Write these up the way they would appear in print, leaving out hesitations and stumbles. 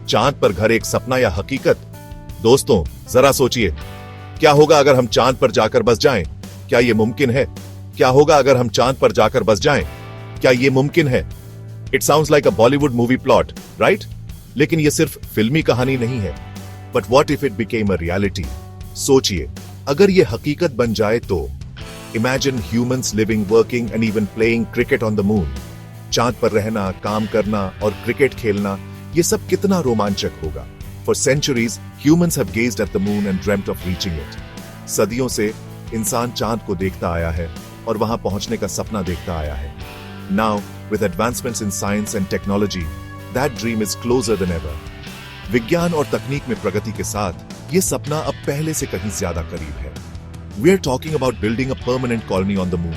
चांद पर घर एक सपना या हकीकत? दोस्तों, जरा सोचिए, क्या होगा अगर हम चांद पर जाकर बस जाएं? क्या ये मुमकिन है? क्या होगा अगर हम चांद पर जाकर बस जाएं? क्या ये मुमकिन है? It sounds like a Bollywood movie plot, right? लेकिन ये सिर्फ फिल्मी कहानी नहीं है। But what if it became a reality? सोचिए, अगर ये हकीकत बन जाए तो imagine humans living, working and even playing cricket on the moon. चांद पर रहना, काम करना और क्रिकेट खेलना, ये सब कितना रोमांचक होगा। For centuries humans have gazed at the moon and dreamed of reaching it. सदियों से इंसान चांद को देखता आया है और वहां पहुंचने का सपना देखता आया है। Now with advancements in science and technology, that dream is closure then ever. विज्ञान और तकनीक में प्रगति के साथ ये सपना अब पहले से कहीं ज्यादा करीब है। We are talking about building a permanent colony on the moon.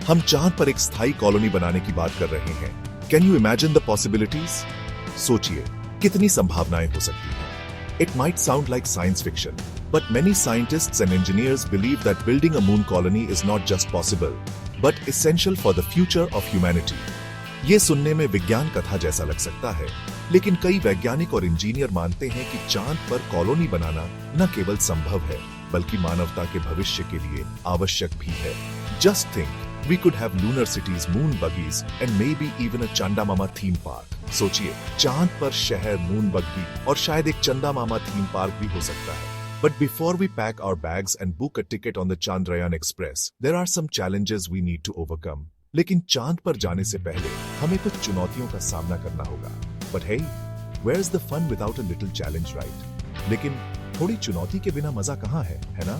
हम चांद पर एक स्थायी कॉलोनी बनाने की बात कर रहे हैं। Can you imagine the possibilities? सोचिए, कितनी संभावनाएं हो सकती हैं। It might sound like science fiction, but many scientists and engineers believe that building a moon colony is not just possible, but essential for the future of humanity. ये सुनने में विज्ञान कथा जैसा लग सकता है, लेकिन कई वैज्ञानिक और इंजीनियर मानते हैं कि चांद पर कॉलोनी बनाना न केवल संभव है, बल्कि मानवता के भविष्य के लिए आवश्यक भी है। Just think, we could have lunar cities, moon buggies, and maybe even a Chanda Mama theme park. सोचिए, चांद पर शहर, मून बग्गी और शायद एक चंदा मामा थीम पार्क भी हो सकता है। But before we pack our bags and book a ticket on the Chandrayaan Express, there are some challenges we need to overcome. लेकिन चांद पर जाने से पहले हमें कुछ चुनौतियों का सामना करना होगा। But hey, where's the fun without a little challenge, right? लेकिन थोड़ी चुनौती के बिना मजा कहाँ है ना?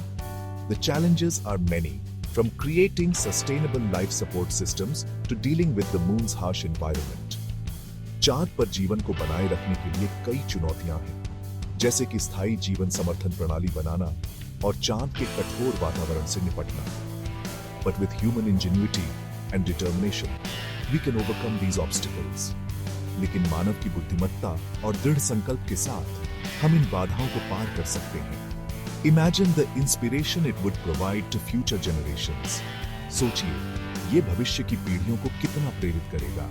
The challenges are many, from creating sustainable life support systems to dealing with the moon's harsh environment. चांद पर जीवन को बनाए रखने के लिए कई चुनौतियां हैं, जैसे कि स्थायी जीवन समर्थन प्रणाली बनाना और चांद के कठोर वातावरण से निपटना। But with human ingenuity and determination, we can overcome these obstacles. लेकिन मानव की बुद्धिमत्ता और दृढ़ संकल्प के साथ हम इन बाधाओं को पार कर सकते हैं। Imagine the inspiration it would provide to future generations. सोचिए, ये भविष्य की पीढ़ियों को कितना प्रेरित करेगा।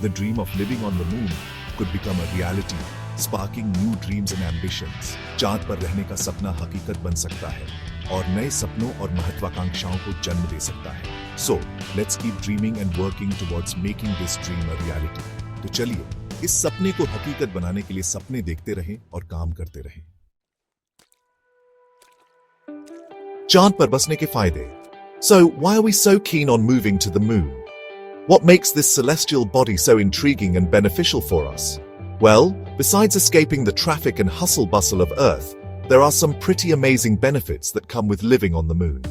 The dream of living on the moon could become a reality, sparking new dreams and ambitions. चांद पर रहने का सपना हकीकत बन सकता है और नए सपनों और महत्वाकांक्षाओं को जन्म दे सकता है। So, let's keep dreaming and working towards making this dream a reality. तो चलिए, इस सपने को हकीकत बनाने के लिए सपने देखते रहें और काम करते रहें। चांद पर बसने के फायदे। So, why are we so keen on moving to the moon? What makes this celestial body so intriguing and beneficial for us? Well, besides escaping the traffic and hustle bustle of Earth, there are some pretty amazing benefits that come with living on the moon.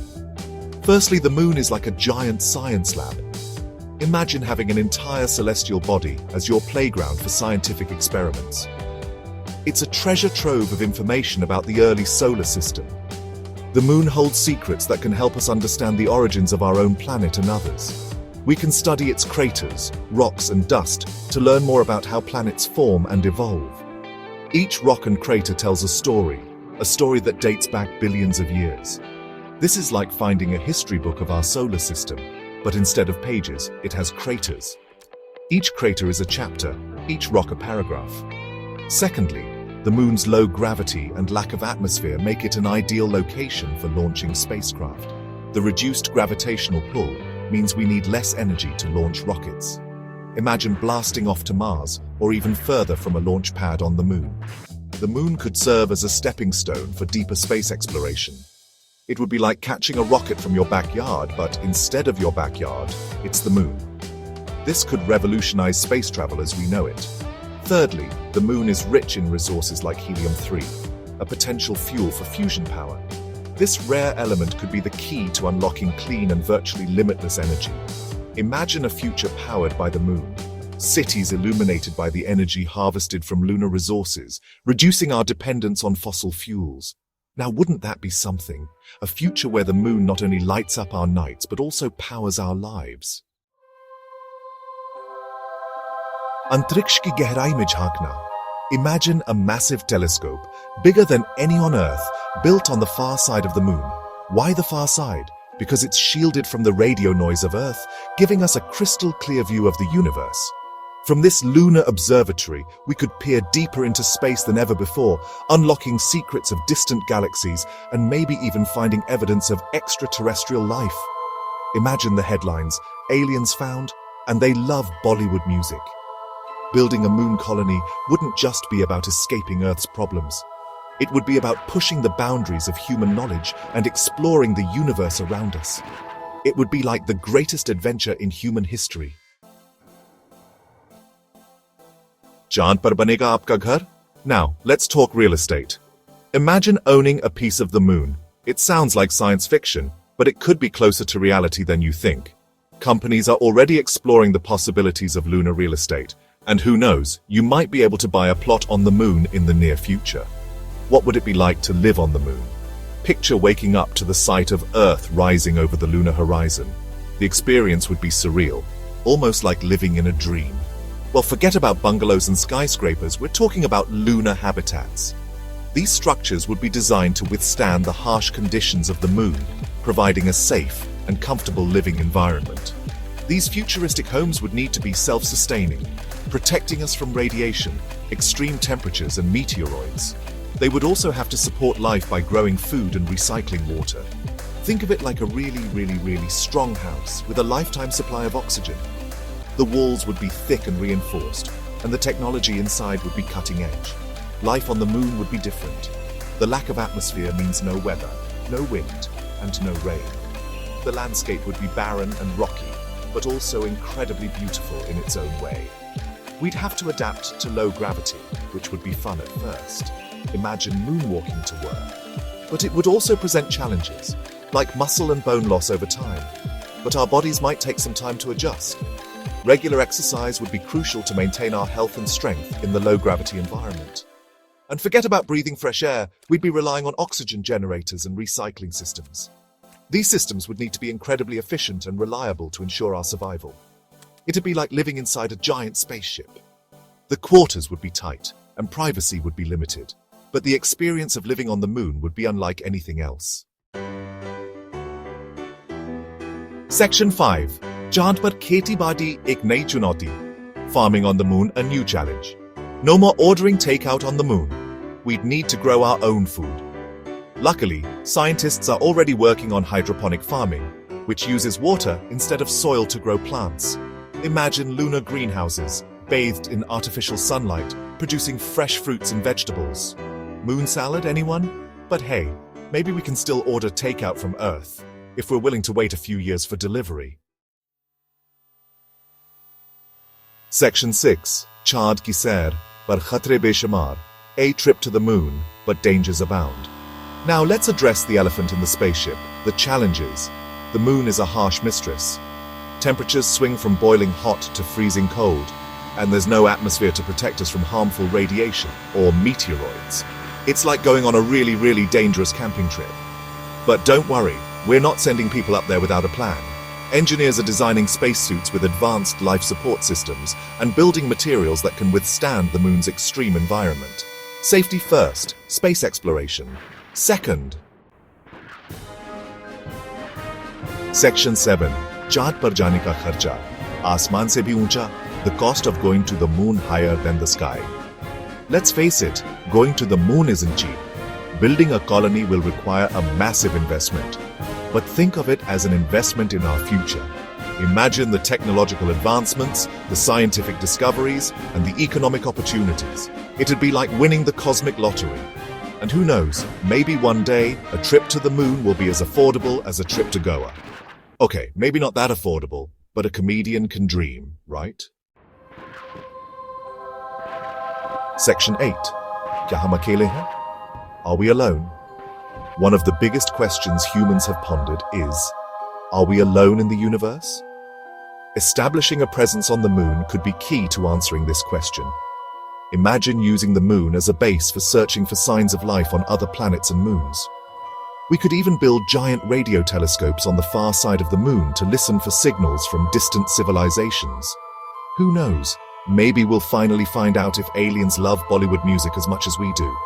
Firstly, the moon is like a giant science lab. Imagine having an entire celestial body as your playground for scientific experiments. It's a treasure trove of information about the early solar system. The moon holds secrets that can help us understand the origins of our own planet and others. We can study its craters, rocks, and dust to learn more about how planets form and evolve. Each rock and crater tells a story that dates back billions of years. This is like finding a history book of our solar system, but instead of pages, it has craters. Each crater is a chapter, each rock a paragraph. Secondly, the moon's low gravity and lack of atmosphere make it an ideal location for launching spacecraft. The reduced gravitational pull means we need less energy to launch rockets. Imagine blasting off to Mars or even further from a launch pad on the moon. The moon could serve as a stepping stone for deeper space exploration. It would be like catching a rocket from your backyard, but instead of your backyard, it's the moon. This could revolutionize space travel as we know it. Thirdly, the moon is rich in resources like helium-3, a potential fuel for fusion power. This rare element could be the key to unlocking clean and virtually limitless energy. Imagine a future powered by the moon. Cities illuminated by the energy harvested from lunar resources, reducing our dependence on fossil fuels. Now, wouldn't that be something? A future where the moon not only lights up our nights, but also powers our lives. अंतरिक्ष की गहराई में झांकना. Imagine a massive telescope, bigger than any on Earth, built on the far side of the moon. Why the far side? Because it's shielded from the radio noise of Earth, giving us a crystal clear view of the universe. From this lunar observatory, we could peer deeper into space than ever before, unlocking secrets of distant galaxies and maybe even finding evidence of extraterrestrial life. Imagine the headlines, aliens found, and they love Bollywood music. Building a moon colony wouldn't just be about escaping Earth's problems. It would be about pushing the boundaries of human knowledge and exploring the universe around us. It would be like the greatest adventure in human history. चांद पर बनेगा आपका घर? Now, let's talk real estate. Imagine owning a piece of the moon. It sounds like science fiction, but it could be closer to reality than you think. Companies are already exploring the possibilities of lunar real estate, and who knows, you might be able to buy a plot on the moon in the near future. What would it be like to live on the moon? Picture waking up to the sight of Earth rising over the lunar horizon. The experience would be surreal, almost like living in a dream. Well, forget about bungalows and skyscrapers, we're talking about lunar habitats. These structures would be designed to withstand the harsh conditions of the moon, providing a safe and comfortable living environment. These futuristic homes would need to be self-sustaining, protecting us from radiation, extreme temperatures, and meteoroids. They would also have to support life by growing food and recycling water. Think of it like a really strong house with a lifetime supply of oxygen. The walls would be thick and reinforced, and the technology inside would be cutting edge. Life on the moon would be different. The lack of atmosphere means no weather, no wind, and no rain. The landscape would be barren and rocky, but also incredibly beautiful in its own way. We'd have to adapt to low gravity, which would be fun at first. Imagine moonwalking to work. But it would also present challenges, like muscle and bone loss over time. But our bodies might take some time to adjust. Regular exercise would be crucial to maintain our health and strength in the low-gravity environment. And forget about breathing fresh air, we'd be relying on oxygen generators and recycling systems. These systems would need to be incredibly efficient and reliable to ensure our survival. It'd be like living inside a giant spaceship. The quarters would be tight, and privacy would be limited. But the experience of living on the moon would be unlike anything else. Section 5. चांद पर खेती-बाड़ी एक नई चुनौती. Farming on the moon, a new challenge. No more ordering takeout on the moon. We'd need to grow our own food. Luckily, scientists are already working on hydroponic farming, which uses water instead of soil to grow plants. Imagine lunar greenhouses, bathed in artificial sunlight, producing fresh fruits and vegetables. Moon salad, anyone? But hey, maybe we can still order takeout from Earth, if we're willing to wait a few years for delivery. Section 6. Chand ki sair, par khatre beshamar. A trip to the moon, but dangers abound. Now let's address the elephant in the spaceship, the challenges. The moon is a harsh mistress. Temperatures swing from boiling hot to freezing cold, and there's no atmosphere to protect us from harmful radiation or meteoroids. It's like going on a really dangerous camping trip. But don't worry, we're not sending people up there without a plan. Engineers are designing spacesuits with advanced life support systems and building materials that can withstand the moon's extreme environment. Safety first, space exploration second. Section 7. चांद पर जाने का खर्चा. आसमान से भी ऊंचा. The cost of going to the moon higher than the sky. Let's face it, going to the moon isn't cheap. Building a colony will require a massive investment. But think of it as an investment in our future. Imagine the technological advancements, the scientific discoveries, and the economic opportunities. It'd be like winning the cosmic lottery. And who knows, maybe one day, a trip to the moon will be as affordable as a trip to Goa. Okay, maybe not that affordable, but a comedian can dream, right? Section 8. क्या हम अकेले हैं? Are we alone? One of the biggest questions humans have pondered is, are we alone in the universe? Establishing a presence on the moon could be key to answering this question. Imagine using the moon as a base for searching for signs of life on other planets and moons. We could even build giant radio telescopes on the far side of the moon to listen for signals from distant civilizations. Who knows? Maybe we'll finally find out if aliens love Bollywood music as much as we do.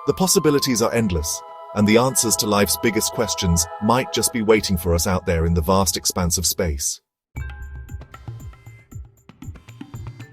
The possibilities are endless, and the answers to life's biggest questions might just be waiting for us out there in the vast expanse of space.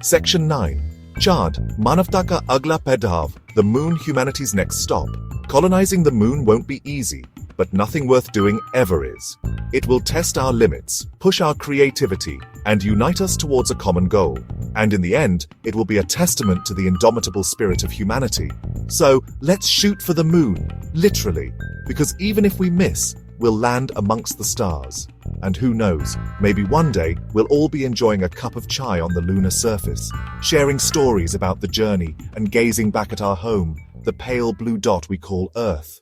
Section 9. Chand, Manavta ka agla pedhav, the moon, humanity's next stop. Colonizing the moon won't be easy, but nothing worth doing ever is. It will test our limits, push our creativity, and unite us towards a common goal. And in the end, it will be a testament to the indomitable spirit of humanity. So, let's shoot for the moon, literally, because even if we miss, we'll land amongst the stars. And who knows, maybe one day we'll all be enjoying a cup of chai on the lunar surface, sharing stories about the journey and gazing back at our home, the pale blue dot we call Earth.